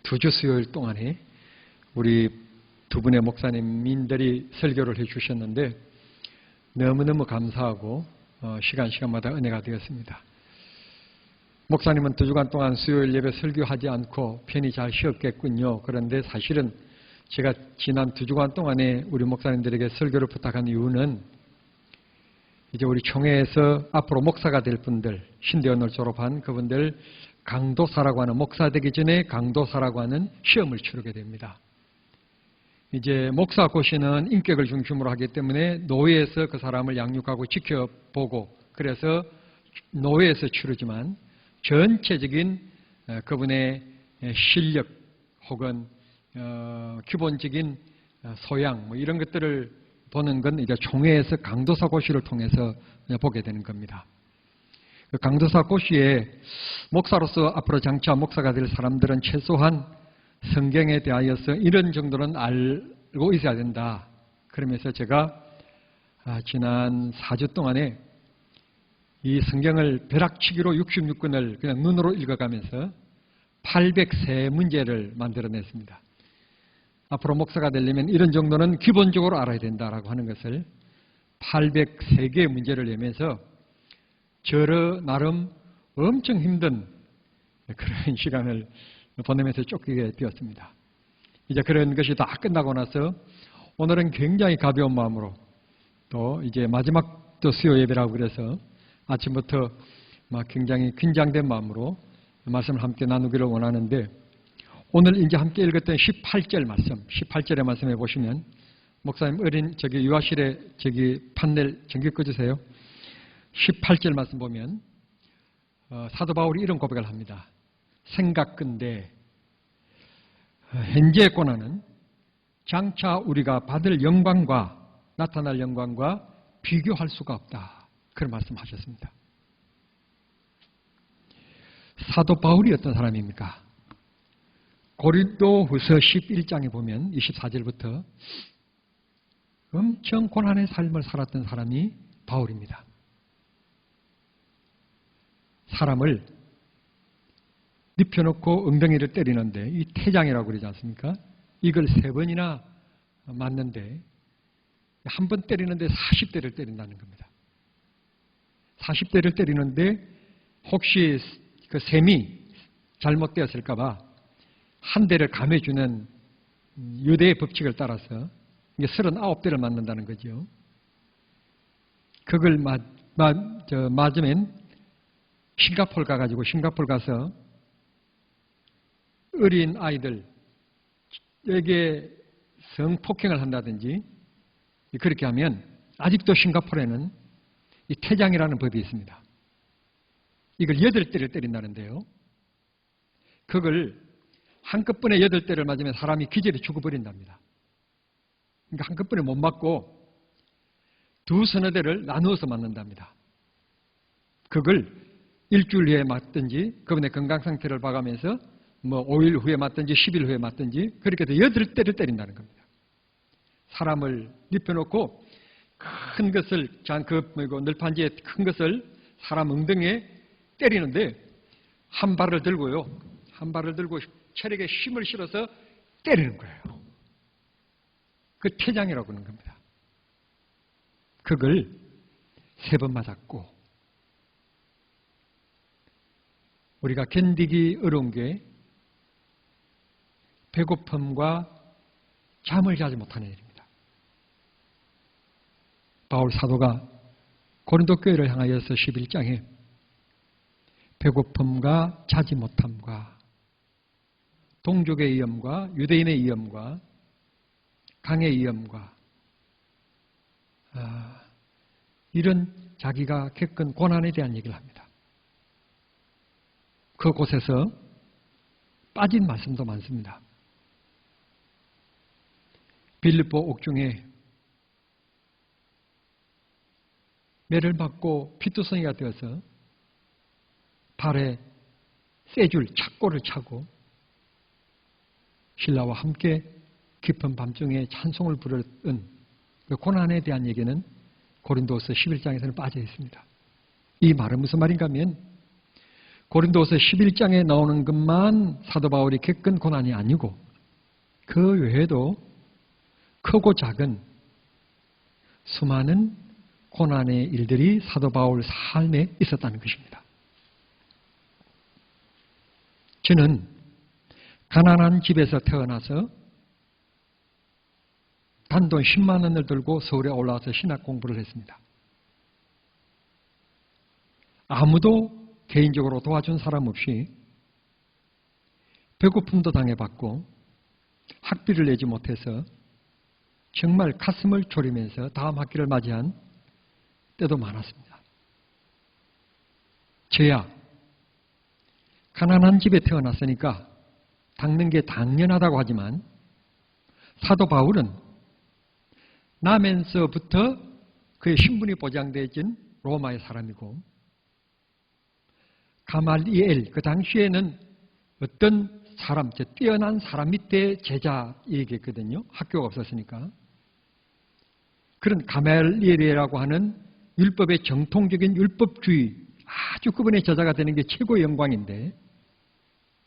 두 주 수요일 동안에 우리 두 분의 목사님들이 설교를 해주셨는데 너무너무 감사하고 시간마다 은혜가 되었습니다. 목사님은 두 주간 동안 수요일 예배 설교하지 않고 편히 잘 쉬었겠군요. 그런데 사실은 제가 지난 두 주간 동안에 우리 목사님들에게 설교를 부탁한 이유는 이제 우리 총회에서 앞으로 목사가 될 분들, 신대원을 졸업한 그분들 강도사라고 하는, 목사 되기 전에 강도사라고 하는 시험을 치르게 됩니다. 이제 목사 고시는 인격을 중심으로 하기 때문에 노예에서 그 사람을 양육하고 지켜보고 그래서 노예에서 치르지만 전체적인 그분의 실력 혹은 기본적인 소양 이런 것들을 보는 건 이제 총회에서 강도사 고시를 통해서 보게 되는 겁니다. 그 강도사 고시에 목사로서 앞으로 장차 목사가 될 사람들은 최소한 성경에 대하여서 이런 정도는 알고 있어야 된다. 그러면서 제가 지난 4주 동안에 이 성경을 벼락치기로 66권을 그냥 눈으로 읽어가면서 803문제를 만들어냈습니다. 앞으로 목사가 되려면 이런 정도는 기본적으로 알아야 된다라고 하는 것을 803개의 문제를 내면서 저러 나름 엄청 힘든 그런 시간을 보내면서 쫓기게 되었습니다. 이제 그런 것이 다 끝나고 나서 오늘은 굉장히 가벼운 마음으로 또 이제 마지막 또 수요 예배라고 그래서 아침부터 막 굉장히 긴장된 마음으로 말씀을 함께 나누기를 원하는데 오늘 이제 함께 읽었던 18절 말씀, 18절의 말씀에 보시면 목사님 유아실에 판넬 전기 꺼주세요. 18절 말씀 보면 사도 바울이 이런 고백을 합니다. 생각건대 현재의 고난은 장차 우리가 받을 영광과 나타날 영광과 비교할 수가 없다. 그런 말씀하셨습니다. 사도 바울이 어떤 사람입니까? 고린도후서 11장에 보면 24절부터 엄청 고난의 삶을 살았던 사람이 바울입니다. 사람을 눕혀놓고 엉덩이를 때리는데 이 태장이라고 그러지 않습니까? 이걸 3번이나 맞는데 한 번 때리는데 40대를 때린다는 겁니다. 40대를 때리는데 혹시 그 셈이 잘못되었을까 봐 한 대를 감해주는 유대의 법칙을 따라서 이게 39대를 맞는다는 거죠. 그걸 맞으면 싱가포르 가가지고 싱가포르 가서 어린 아이들에게 성폭행을 한다든지 그렇게 하면 아직도 싱가포르에는 이 태장이라는 법이 있습니다. 이걸 8대를 때린다는데요. 그걸 한꺼번에 8대를 맞으면 사람이 기절이 죽어버린답니다. 그러니까 한꺼번에 못 맞고 두 서너 대를 나누어서 맞는답니다. 그걸 일주일 후에 맞든지 그분의 건강 상태를 봐가면서 5일 후에 맞든지 10일 후에 맞든지 그렇게 해서 8대를 때린다는 겁니다. 사람을 눕혀놓고 큰 것을 늘판지에 큰 것을 사람 엉덩이에 때리는데 한 발을 들고요. 한 발을 들고 체력에 힘을 실어서 때리는 거예요. 그 태장이라고 하는 겁니다. 그걸 3번 맞았고 우리가 견디기 어려운 게 배고픔과 잠을 자지 못하는 일입니다. 바울 사도가 고린도 교회를 향하여서 11장에 배고픔과 자지 못함과 동족의 위험과 유대인의 위험과 강의 위험과 이런 자기가 겪은 고난에 대한 얘기를 합니다. 그곳에서 빠진 말씀도 많습니다. 빌립보 옥중에 매를 맞고 피투성이가 되어서 발에 쇠줄 착고를 차고 신라와 함께 깊은 밤중에 찬송을 부르던 그 고난에 대한 얘기는 고린도서 11장에서는 빠져 있습니다. 이 말은 무슨 말인가 하면 고린도서 11장에 나오는 것만 사도 바울이 겪은 고난이 아니고 그 외에도 크고 작은 수많은 고난의 일들이 사도 바울 삶에 있었다는 것입니다. 저는 가난한 집에서 태어나서 단돈 10만 원을 들고 서울에 올라와서 신학 공부를 했습니다. 아무도 개인적으로 도와준 사람 없이 배고픔도 당해봤고 학비를 내지 못해서 정말 가슴을 졸이면서 다음 학기를 맞이한 때도 많았습니다. 저야 가난한 집에 태어났으니까 닦는 게 당연하다고 하지만 사도 바울은 나면서부터 그의 신분이 보장되어진 로마의 사람이고 가말리엘, 그 당시에는 어떤 사람, 뛰어난 사람 밑에 제자 얘기했거든요. 학교가 없었으니까. 그런 가말리엘이라고 하는 율법의 정통적인 율법주의, 아주 그분의 저자가 되는 게 최고의 영광인데,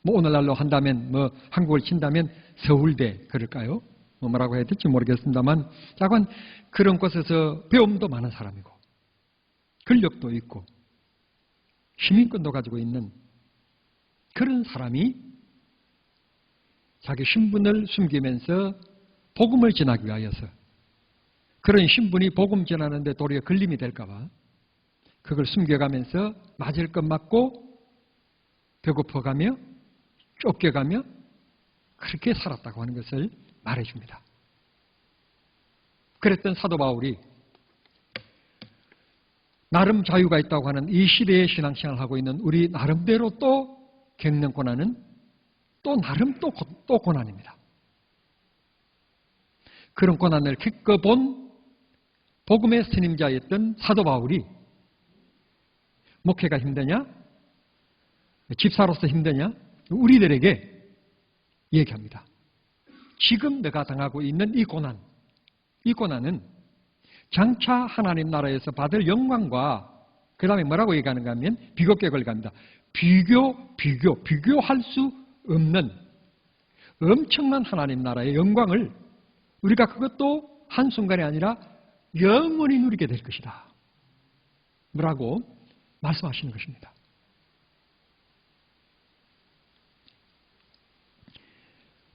뭐 오늘날로 한다면, 뭐 한국을 친다면 서울대 그럴까요? 뭐라고 해야 될지 모르겠습니다만, 약간 그런 곳에서 배움도 많은 사람이고, 권력도 있고, 시민권도 가지고 있는 그런 사람이 자기 신분을 숨기면서 복음을 전하기 위하여서 그런 신분이 복음 전하는데 도리어 걸림이 될까 봐 그걸 숨겨가면서 맞을 것 맞고 배고파가며 쫓겨가며 그렇게 살았다고 하는 것을 말해줍니다. 그랬던 사도 바울이 나름 자유가 있다고 하는 이 시대의 신앙생활을 하고 있는 우리 나름대로 또 겪는 고난은 또 나름 또 고난입니다. 그런 고난을 겪어본 복음의 스님자였던 사도 바울이 목회가 힘드냐? 집사로서 힘드냐? 우리들에게 얘기합니다. 지금 내가 당하고 있는 이 고난은 장차 하나님 나라에서 받을 영광과 그 다음에 뭐라고 얘기하는가 하면 비교격을 갑니다. 비교할 수 없는 엄청난 하나님 나라의 영광을 우리가 그것도 한순간이 아니라 영원히 누리게 될 것이다. 뭐라고 말씀하시는 것입니다.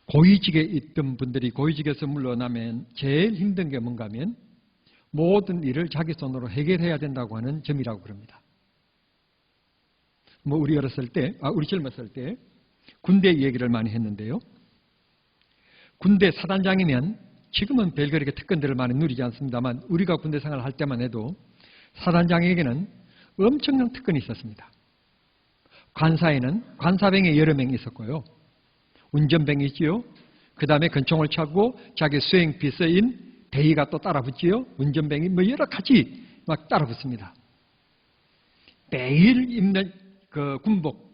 고위직에 있던 분들이 고위직에서 물러나면 제일 힘든 게 뭔가 하면 모든 일을 자기 손으로 해결해야 된다고 하는 점이라고 그럽니다. 뭐 우리 젊었을 때 군대 얘기를 많이 했는데요. 군대 사단장이면 지금은 별그렇게 특권들을 많이 누리지 않습니다만 우리가 군대 생활을 할 때만 해도 사단장에게는 엄청난 특권이 있었습니다. 관사에는 관사병이 여러 명 있었고요. 운전병이 있지요. 그 다음에 권총을 차고 자기 수행 비서인 대위가 또 따라 붙지요. 운전병이 뭐 여러 가지 막 따라 붙습니다. 매일 입는 그 군복,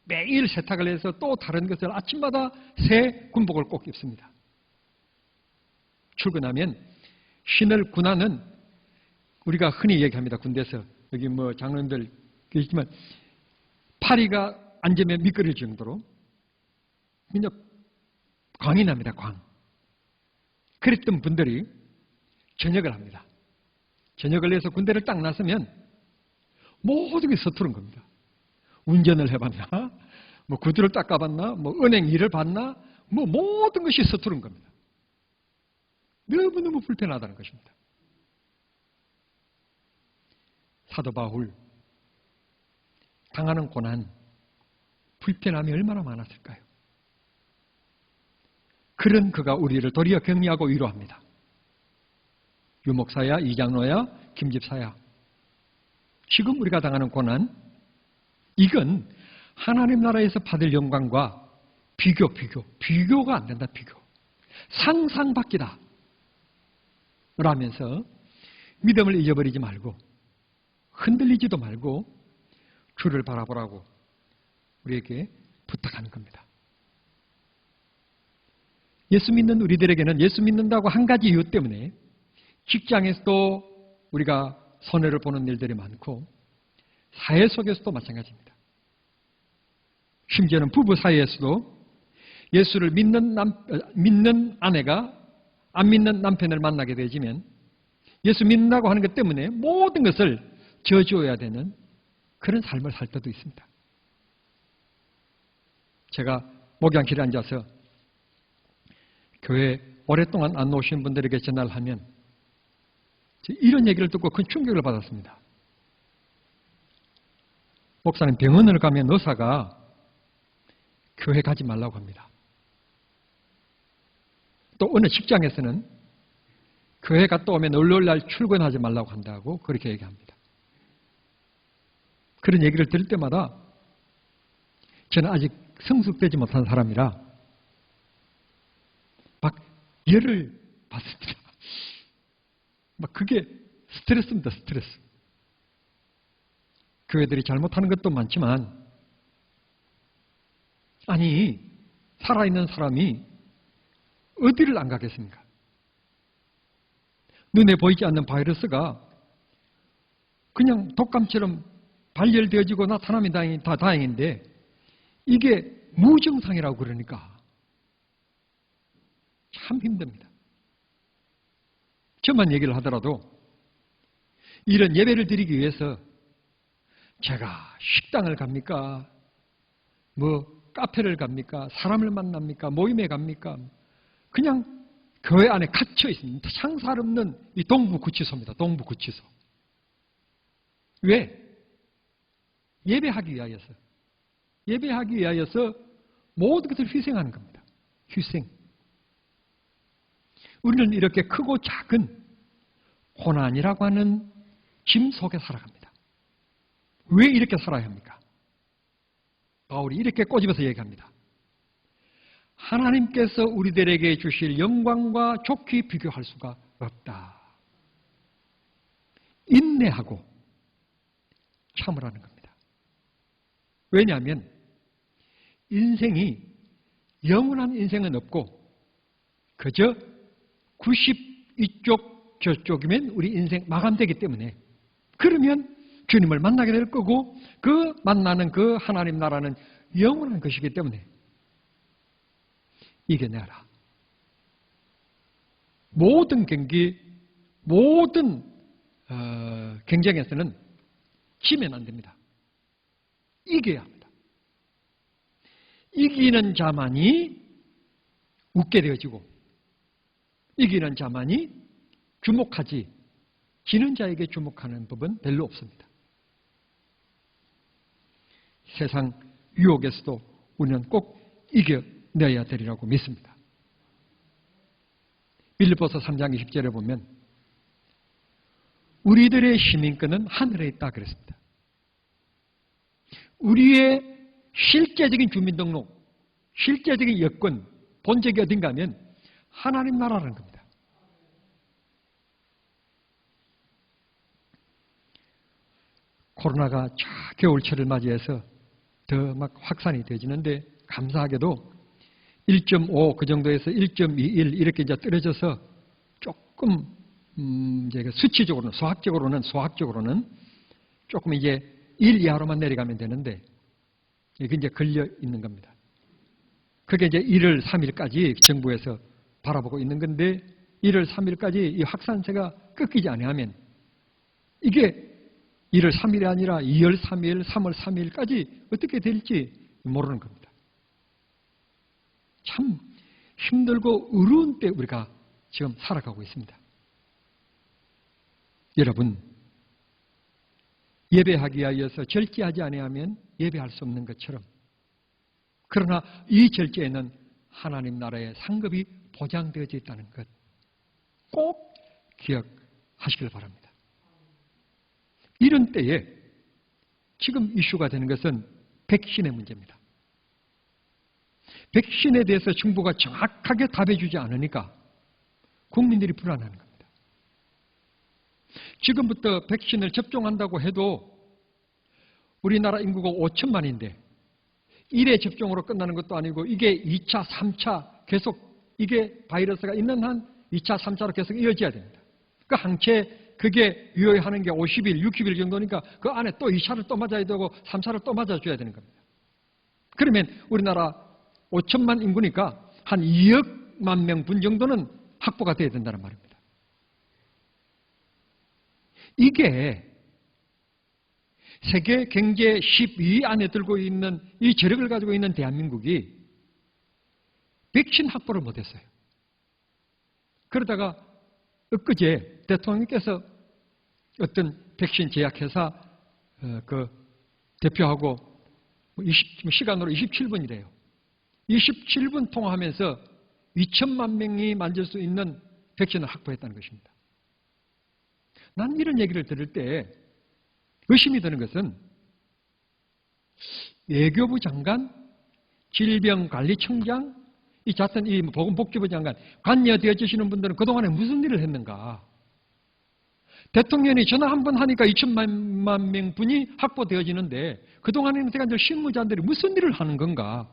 매일 세탁을 해서 또 다른 것을 아침마다 새 군복을 꼭 입습니다. 출근하면 신을 군하는 우리가 흔히 얘기합니다. 군대에서 여기 뭐 장로님들 계시지만 파리가 앉으면 미끄러질 정도로 그냥 광이 납니다. 광. 그랬던 분들이 전역을 합니다. 전역을 해서 군대를 딱 나서면 모든 게 서투른 겁니다. 운전을 해봤나? 뭐 구두를 닦아봤나? 뭐 은행 일을 봤나? 뭐 모든 것이 서투른 겁니다. 너무너무 불편하다는 것입니다. 사도 바울 당하는 고난, 불편함이 얼마나 많았을까요? 그런 그가 우리를 도리어 격려하고 위로합니다. 유목사야, 이장로야, 김집사야. 지금 우리가 당하는 고난, 이건 하나님 나라에서 받을 영광과 비교가 안 된다. 상상 밖이다. 라면서 믿음을 잊어버리지 말고 흔들리지도 말고 주를 바라보라고 우리에게 부탁하는 겁니다. 예수 믿는 우리들에게는 예수 믿는다고 한 가지 이유 때문에 직장에서도 우리가 손해를 보는 일들이 많고 사회 속에서도 마찬가지입니다. 심지어는 부부 사이에서도 예수를 믿는 아내가 안 믿는 남편을 만나게 되지면 예수 믿는다고 하는 것 때문에 모든 것을 저주어야 되는 그런 삶을 살 때도 있습니다. 제가 목양실에 앉아서 교회 오랫동안 안 오신 분들에게 전화를 하면 이런 얘기를 듣고 큰 충격을 받았습니다. 목사님, 병원을 가면 의사가 교회 가지 말라고 합니다. 또 어느 직장에서는 교회 갔다 오면 월요일날 출근하지 말라고 한다고 그렇게 얘기합니다. 그런 얘기를 들을 때마다 저는 아직 성숙되지 못한 사람이라 막 열을 받습니다. 막 그게 스트레스입니다, 스트레스. 교회들이 잘못하는 것도 많지만, 아니, 살아있는 사람이 어디를 안 가겠습니까? 눈에 보이지 않는 바이러스가 그냥 독감처럼 발열되어지고 나타나면 다행인데, 이게 무증상이라고 그러니까 참 힘듭니다. 저만 얘기를 하더라도 이런 예배를 드리기 위해서 제가 식당을 갑니까? 카페를 갑니까? 사람을 만납니까? 모임에 갑니까? 그냥 교회 안에 갇혀 있습니다. 상살 없는 이 동부구치소입니다. 동부구치소. 왜? 예배하기 위하여서. 예배하기 위하여서 모든 것을 희생하는 겁니다. 희생. 우리는 이렇게 크고 작은 고난이라고 하는 짐 속에 살아갑니다. 왜 이렇게 살아야 합니까? 바울이 이렇게 꼬집어서 얘기합니다. 하나님께서 우리들에게 주실 영광과 좋게 비교할 수가 없다. 인내하고 참으라는 겁니다. 왜냐하면 인생이 영원한 인생은 없고 그저 92쪽 저쪽이면 우리 인생 마감되기 때문에, 그러면 주님을 만나게 될 거고 그 만나는 그 하나님 나라는 영원한 것이기 때문에 이겨내라. 모든 경기, 모든 경쟁에서는 지면 안 됩니다. 이겨야 합니다. 이기는 자만이 웃게 되어지고 이기는 자만이 주목하지, 지는 자에게 주목하는 법은 별로 없습니다. 세상 유혹에서도 우리는 꼭 이겨내야 되리라고 믿습니다. 빌립보서 3장 20절에 보면 우리들의 시민권은 하늘에 있다 그랬습니다. 우리의 실제적인 주민등록, 실제적인 여권, 본적이 어딘가 하면 하나님 나라라는 겁니다. 코로나가 겨울철을 맞이해서 더 막 확산이 되어지는데 감사하게도 1.5 그 정도에서 1.21 이렇게 이제 떨어져서 조금 수치적으로는 소학적으로는 조금 이제 1 이하로만 내려가면 되는데 이게 이제 걸려 있는 겁니다. 그게 이제 1월 3일까지 정부에서 바라보고 있는 건데 1월 3일까지 이 확산세가 꺾이지 않으면 이게 1월 3일이 아니라 2월 3일, 3월 3일까지 어떻게 될지 모르는 겁니다. 참 힘들고 어려운 때 우리가 지금 살아가고 있습니다. 여러분, 예배하기 위하여서 절제하지 아니하면 예배할 수 없는 것처럼, 그러나 이 절제에는 하나님 나라의 상급이 보장되어져 있다는 것 꼭 기억하시길 바랍니다. 이런 때에 지금 이슈가 되는 것은 백신의 문제입니다. 백신에 대해서 정부가 정확하게 답해주지 않으니까 국민들이 불안한 겁니다. 지금부터 백신을 접종한다고 해도 우리나라 인구가 5천만인데 1회 접종으로 끝나는 것도 아니고 이게 2차, 3차 계속 이게 바이러스가 있는 한 2차, 3차로 계속 이어져야 됩니다. 그 항체 그게 유효하는 게 50일, 60일 정도니까 그 안에 또 2차를 또 맞아야 되고 3차를 또 맞아줘야 되는 겁니다. 그러면 우리나라 5천만 인구니까 한 2억만 명분 정도는 확보가 돼야 된다는 말입니다. 이게 세계 경제 10위 안에 들고 있는 이 재력을 가지고 있는 대한민국이 백신 확보를 못했어요. 그러다가 엊그제 대통령께서 어떤 백신 제약회사 그 대표하고 시간으로 27분이래요. 27분 통화하면서 2천만 명이 맞을 수 있는 백신을 확보했다는 것입니다. 난 이런 얘기를 들을 때 의심이 드는 것은 외교부 장관, 질병관리청장, 이 같은 이 보건복지부 장관, 관여되어지시는 분들은 그동안에 무슨 일을 했는가? 대통령이 전화 한 번 하니까 2천만 명분이 확보되어지는데 그동안에는 제가 실무자들이 무슨 일을 하는 건가?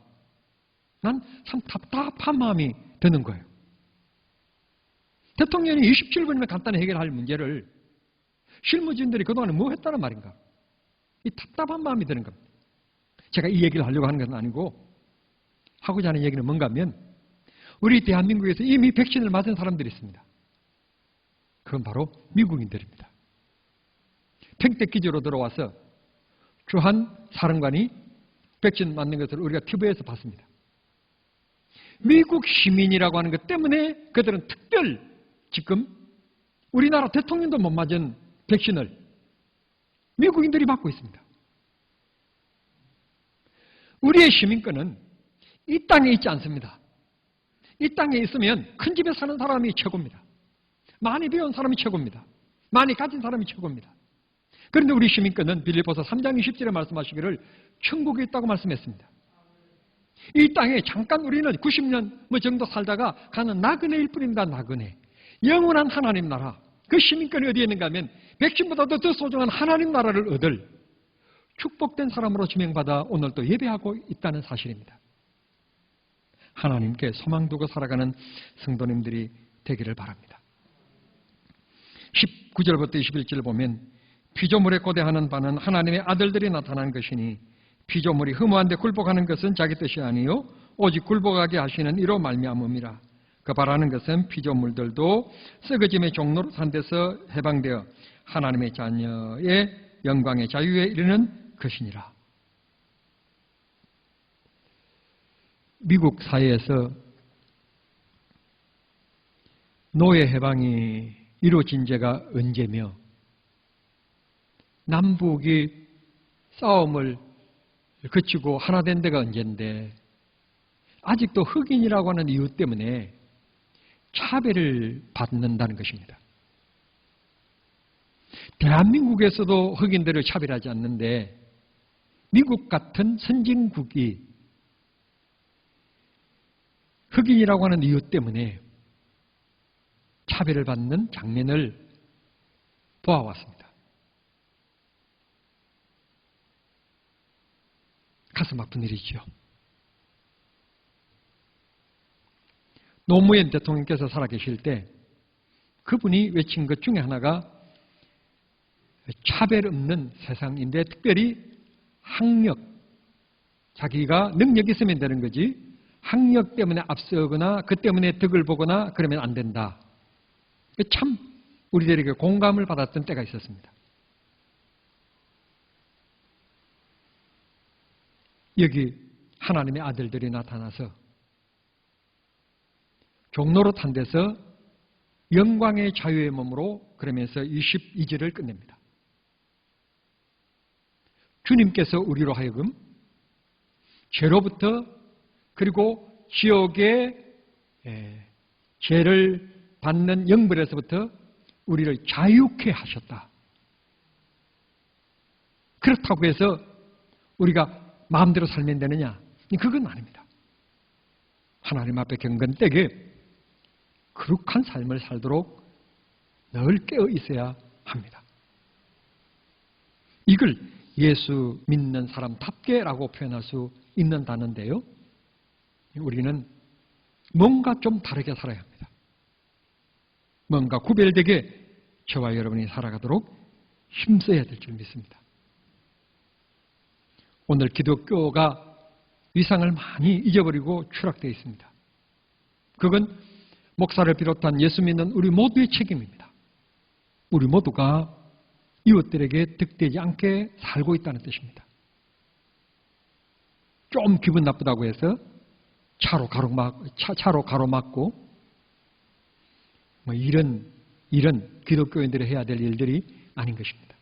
난 참 답답한 마음이 드는 거예요. 대통령이 27분이면 간단히 해결할 문제를 실무진들이 그동안에 뭐 했다는 말인가? 이 답답한 마음이 드는 겁니다. 제가 이 얘기를 하려고 하는 것은 아니고 하고자 하는 얘기는 뭔가 하면 우리 대한민국에서 이미 백신을 맞은 사람들이 있습니다. 그건 바로 미국인들입니다. 평택기지로 들어와서 주한 사령관이 백신 맞는 것을 우리가 TV에서 봤습니다. 미국 시민이라고 하는 것 때문에 그들은 특별 지금 우리나라 대통령도 못 맞은 백신을 미국인들이 맞고 있습니다. 우리의 시민권은 이 땅에 있지 않습니다. 이 땅에 있으면 큰 집에 사는 사람이 최고입니다. 많이 배운 사람이 최고입니다. 많이 가진 사람이 최고입니다. 그런데 우리 시민권은 빌립보서 3장 20절에 말씀하시기를 천국에 있다고 말씀했습니다. 이 땅에 잠깐 우리는 90년 정도 살다가 가는 나그네일 뿐입니다. 나그네. 영원한 하나님 나라. 그 시민권이 어디에 있는가 하면 백신보다도 더 소중한 하나님 나라를 얻을 축복된 사람으로 지명받아 오늘 또 예배하고 있다는 사실입니다. 하나님께 소망 두고 살아가는 성도님들이 되기를 바랍니다. 19절부터 21절을 보면 피조물에 고대하는 바는 하나님의 아들들이 나타난 것이니 피조물이 허무한데 굴복하는 것은 자기 뜻이 아니요 오직 굴복하게 하시는 이로 말미암음이라. 그 바라는 것은 피조물들도 썩어짐의 종로로 산 데서 해방되어 하나님의 자녀의 영광의 자유에 이르는 것이니라. 미국 사회에서 노예 해방이 이루어진 지가 언제며 남북이 싸움을 그치고 하나 된 데가 언젠데 아직도 흑인이라고 하는 이유 때문에 차별을 받는다는 것입니다. 대한민국에서도 흑인들을 차별하지 않는데 미국 같은 선진국이 흑인이라고 하는 이유 때문에 차별을 받는 장면을 보아왔습니다. 가슴 아픈 일이죠. 노무현 대통령께서 살아계실 때 그분이 외친 것 중에 하나가 차별 없는 세상인데 특별히 학력, 자기가 능력이 있으면 되는 거지 학력 때문에 앞서거나 그 때문에 덕을 보거나 그러면 안 된다. 참 우리들에게 공감을 받았던 때가 있었습니다. 여기 하나님의 아들들이 나타나서 종로로 탄 데서 영광의 자유의 몸으로 그러면서 22절을 끝냅니다. 주님께서 우리로 하여금 죄로부터 그리고 지옥의 죄를 받는 영벌에서부터 우리를 자유케 하셨다. 그렇다고 해서 우리가 마음대로 살면 되느냐? 그건 아닙니다. 하나님 앞에 경건되게 거룩한 삶을 살도록 늘 깨어 있어야 합니다. 이걸 예수 믿는 사람답게라고 표현할 수 있는 단어인데요. 우리는 뭔가 좀 다르게 살아야 합니다. 뭔가 구별되게 저와 여러분이 살아가도록 힘써야 될 줄 믿습니다. 오늘 기독교가 위상을 많이 잊어버리고 추락되어 있습니다. 그건 목사를 비롯한 예수 믿는 우리 모두의 책임입니다. 우리 모두가 이웃들에게 득되지 않게 살고 있다는 뜻입니다. 좀 기분 나쁘다고 해서 차로 가로막고 뭐 이런 기독교인들이 해야 될 일들이 아닌 것입니다.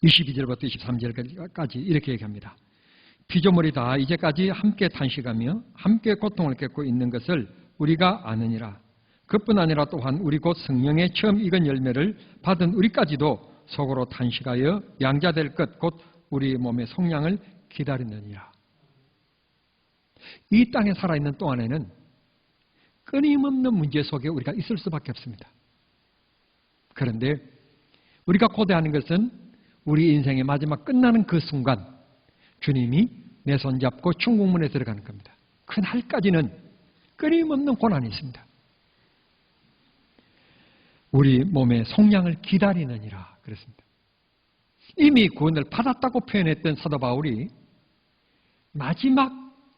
22절부터 23절까지 이렇게 얘기합니다. 피조물이 다 이제까지 함께 탄식하며 함께 고통을 겪고 있는 것을 우리가 아느니라. 그뿐 아니라 또한 우리 곧 성령의 처음 익은 열매를 받은 우리까지도 속으로 탄식하여 양자될 것 곧 우리 몸의 속량을 기다리느니라. 이 땅에 살아있는 동안에는 끊임없는 문제 속에 우리가 있을 수밖에 없습니다. 그런데 우리가 고대하는 것은 우리 인생의 마지막 끝나는 그 순간 주님이 내 손잡고 천국문에 들어가는 겁니다. 그날까지는 끊임없는 고난이 있습니다. 우리 몸의 속량을 기다리느니라 그랬습니다. 이미 구원을 받았다고 표현했던 사도 바울이 마지막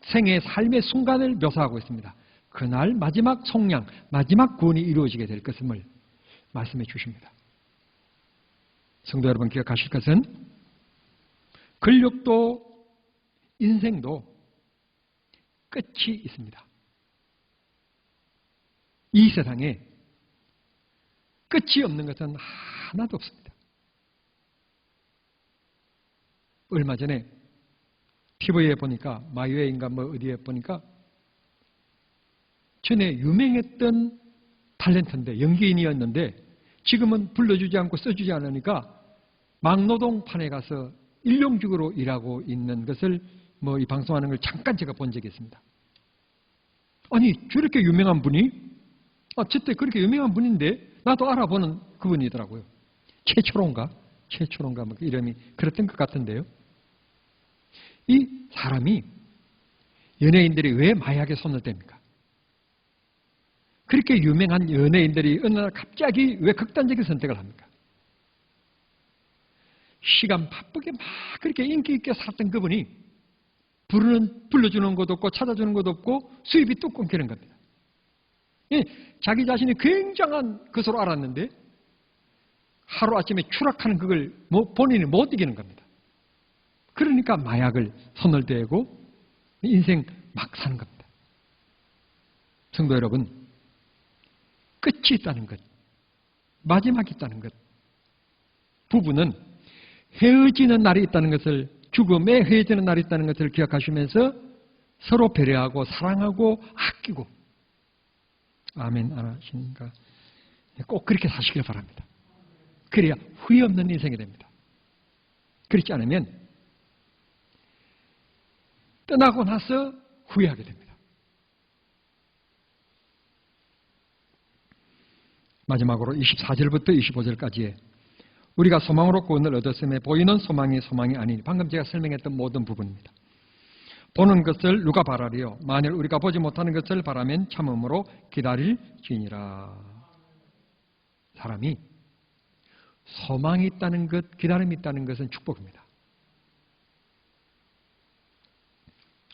생의 삶의 순간을 묘사하고 있습니다. 그날 마지막 속량, 마지막 구원이 이루어지게 될 것임을 말씀해 주십니다. 성도 여러분 기억하실 것은 근력도 인생도 끝이 있습니다. 이 세상에 끝이 없는 것은 하나도 없습니다. 얼마 전에 TV에 보니까 마이웨이인가 뭐 어디에 보니까 전에 유명했던 탤런트인데 연기인이었는데 지금은 불러주지 않고 써주지 않으니까 막노동판에 가서 일용직으로 일하고 있는 것을 뭐 이 방송하는 걸 잠깐 제가 본 적이 있습니다. 아니 저렇게 유명한 분이 저때 그렇게 유명한 분인데 나도 알아보는 그분이더라고요. 최초론가 뭐 이름이 그랬던 것 같은데요. 이 사람이 연예인들이 왜 마약에 손을 댑니까? 그렇게 유명한 연예인들이 어느 날 갑자기 왜 극단적인 선택을 합니까? 시간 바쁘게 막 그렇게 인기 있게 살았던 그분이 불러주는 것도 없고 찾아주는 것도 없고 수입이 뚝 끊기는 겁니다. 자기 자신이 굉장한 것으로 알았는데 하루아침에 추락하는 그걸 본인이 못 이기는 겁니다. 그러니까 마약을 손을 대고 인생 막 사는 겁니다. 성도 여러분, 끝이 있다는 것, 마지막이 있다는 것, 부부는 헤어지는 날이 있다는 것을, 죽음에 헤어지는 날이 있다는 것을 기억하시면서 서로 배려하고 사랑하고 아끼고, 아멘 안 하시는가? 꼭 그렇게 사시길 바랍니다. 그래야 후회 없는 인생이 됩니다. 그렇지 않으면 떠나고 나서 후회하게 됩니다. 마지막으로 24절부터 25절까지에 우리가 소망으로 구원을 얻었음에 보이는 소망이 아니니 방금 제가 설명했던 모든 부분입니다. 보는 것을 누가 바라리요? 만일 우리가 보지 못하는 것을 바라면 참음으로 기다릴지니라. 사람이 소망이 있다는 것, 기다림이 있다는 것은 축복입니다.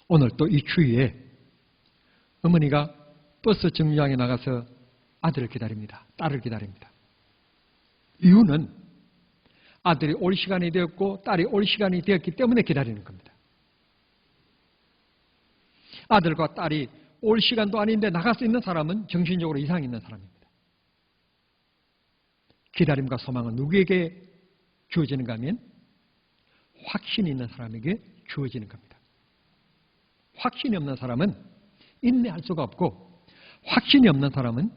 오늘 또 이 추위에 어머니가 버스 정류장에 나가서 아들을 기다립니다. 딸을 기다립니다. 이유는 아들이 올 시간이 되었고 딸이 올 시간이 되었기 때문에 기다리는 겁니다. 아들과 딸이 올 시간도 아닌데 나갈 수 있는 사람은 정신적으로 이상이 있는 사람입니다. 기다림과 소망은 누구에게 주어지는가 하면 확신이 있는 사람에게 주어지는 겁니다. 확신이 없는 사람은 인내할 수가 없고 확신이 없는 사람은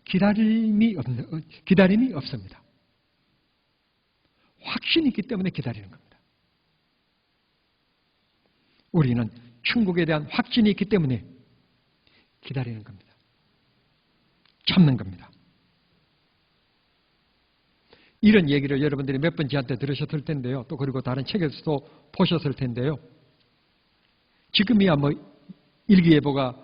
기다림이 없습니다. 확신이 있기 때문에 기다리는 겁니다. 우리는 천국에 대한 확신이 있기 때문에 기다리는 겁니다. 참는 겁니다. 이런 얘기를 여러분들이 몇 번 저한테 들으셨을 텐데요. 또 그리고 다른 책에서도 보셨을 텐데요. 지금이야 일기예보가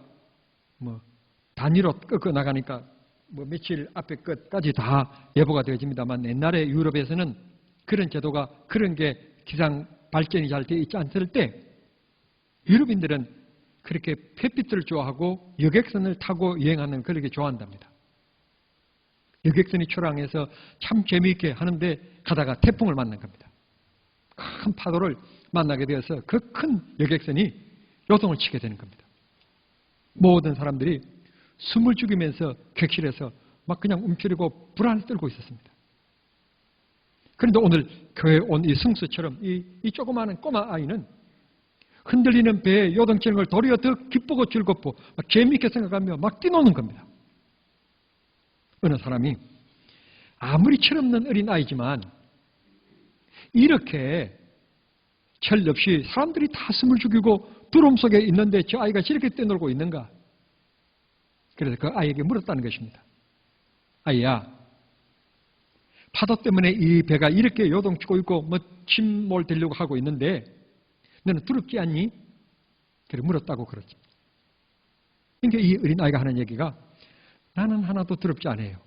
단위로 꺾어 나가니까 며칠 앞에 끝까지 다 예보가 되어집니다만 옛날에 유럽에서는 그런 제도가 그런 게 기상 발전이 잘 되어 있지 않을 때 유럽인들은 그렇게 햇빛을 좋아하고 여객선을 타고 여행하는 그렇게 좋아한답니다. 여객선이 출항해서 참 재미있게 하는데 가다가 태풍을 만난 겁니다. 큰 파도를 만나게 되어서 그 큰 여객선이 요동을 치게 되는 겁니다. 모든 사람들이 숨을 죽이면서 객실에서 막 그냥 움츠리고 불안을 떨고 있었습니다. 그런데 오늘 교회에 온 이 승수처럼 이 조그마한 꼬마 아이는 흔들리는 배에 요동치는 걸 도리어 더 기쁘고 즐겁고 막 재미있게 생각하며 막 뛰노는 겁니다. 어느 사람이 아무리 철없는 어린 아이지만 이렇게 철 없이 사람들이 다 숨을 죽이고 두려움 속에 있는데 저 아이가 저렇게 뛰놀고 있는가? 그래서 그 아이에게 물었다는 것입니다. 아이야, 파도 때문에 이 배가 이렇게 요동치고 있고 뭐 침몰 되려고 하고 있는데 너는 두렵지 않니? 그래 물었다고 그러죠. 그러니까 이 어린아이가 하는 얘기가 나는 하나도 두렵지 않아요.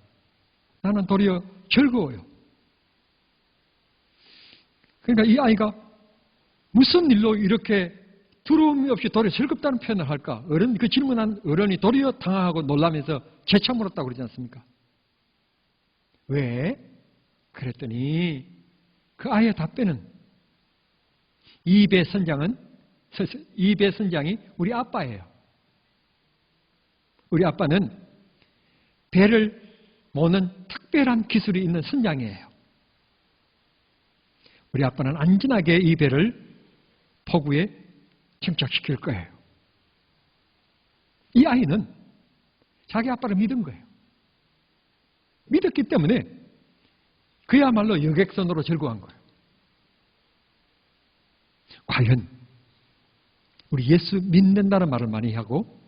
나는 도리어 즐거워요. 그러니까 이 아이가 무슨 일로 이렇게 두려움이 없이 도리어 즐겁다는 표현을 할까? 그 질문한 어른이 도리어 당황하고 놀라면서 재차 물었다고 그러지 않습니까? 왜? 그랬더니 그 아이의 답변은 이 배 선장이 우리 아빠예요. 우리 아빠는 배를 모는 특별한 기술이 있는 선장이에요. 우리 아빠는 안전하게 이 배를 포구에 침착시킬 거예요. 이 아이는 자기 아빠를 믿은 거예요. 믿었기 때문에 그야말로 여객선으로 즐거워한 거예요. 과연 우리 예수 믿는다는 말을 많이 하고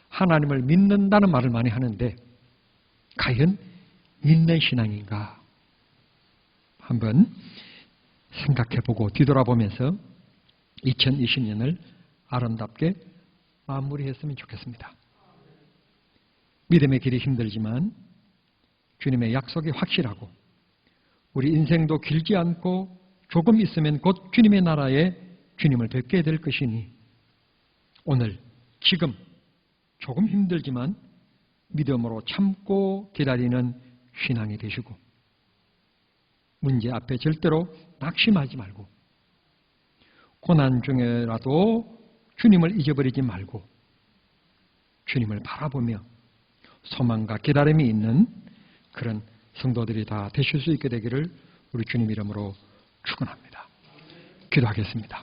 하나님을 믿는다는 말을 많이 하는데 과연 믿는 신앙인가? 한번 생각해보고 뒤돌아보면서 2020년을 아름답게 마무리했으면 좋겠습니다. 믿음의 길이 힘들지만 주님의 약속이 확실하고 우리 인생도 길지 않고 조금 있으면 곧 주님의 나라에 주님을 뵙게 될 것이니 오늘 지금 조금 힘들지만 믿음으로 참고 기다리는 신앙이 되시고 문제 앞에 절대로 낙심하지 말고 고난 중에라도 주님을 잊어버리지 말고 주님을 바라보며 소망과 기다림이 있는 그런 성도들이 다 되실 수 있게 되기를 우리 주님 이름으로 축원합니다. 기도하겠습니다.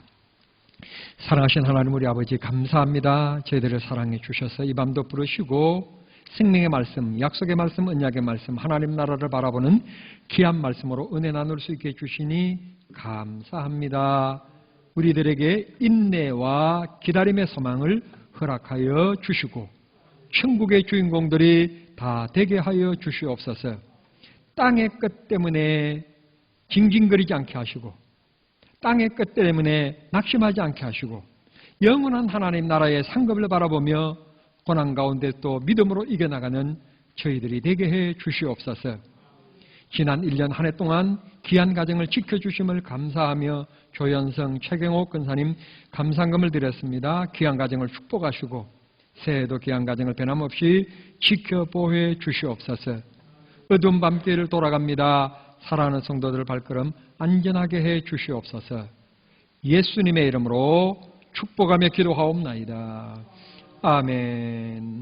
사랑하신 하나님 우리 아버지 감사합니다. 저희들을 사랑해 주셔서 이 밤도 부르시고 생명의 말씀, 약속의 말씀, 언약의 말씀, 하나님 나라를 바라보는 귀한 말씀으로 은혜 나눌 수 있게 해주시니 감사합니다. 우리들에게 인내와 기다림의 소망을 허락하여 주시고 천국의 주인공들이 다 되게 하여 주시옵소서. 땅의 것 때문에 징징거리지 않게 하시고 땅의 것 때문에 낙심하지 않게 하시고 영원한 하나님 나라의 상급을 바라보며 고난 가운데 또 믿음으로 이겨나가는 저희들이 되게 해 주시옵소서. 지난 1년 한 해 동안 귀한 가정을 지켜주심을 감사하며 조현성, 최경옥 근사님 감상금을 드렸습니다. 귀한 가정을 축복하시고 새해에도 귀한 가정을 변함없이 지켜 보호해 주시옵소서. 어두운 밤길을 돌아갑니다. 사랑하는 성도들 발걸음 안전하게 해 주시옵소서. 예수님의 이름으로 축복하며 기도하옵나이다. 아멘.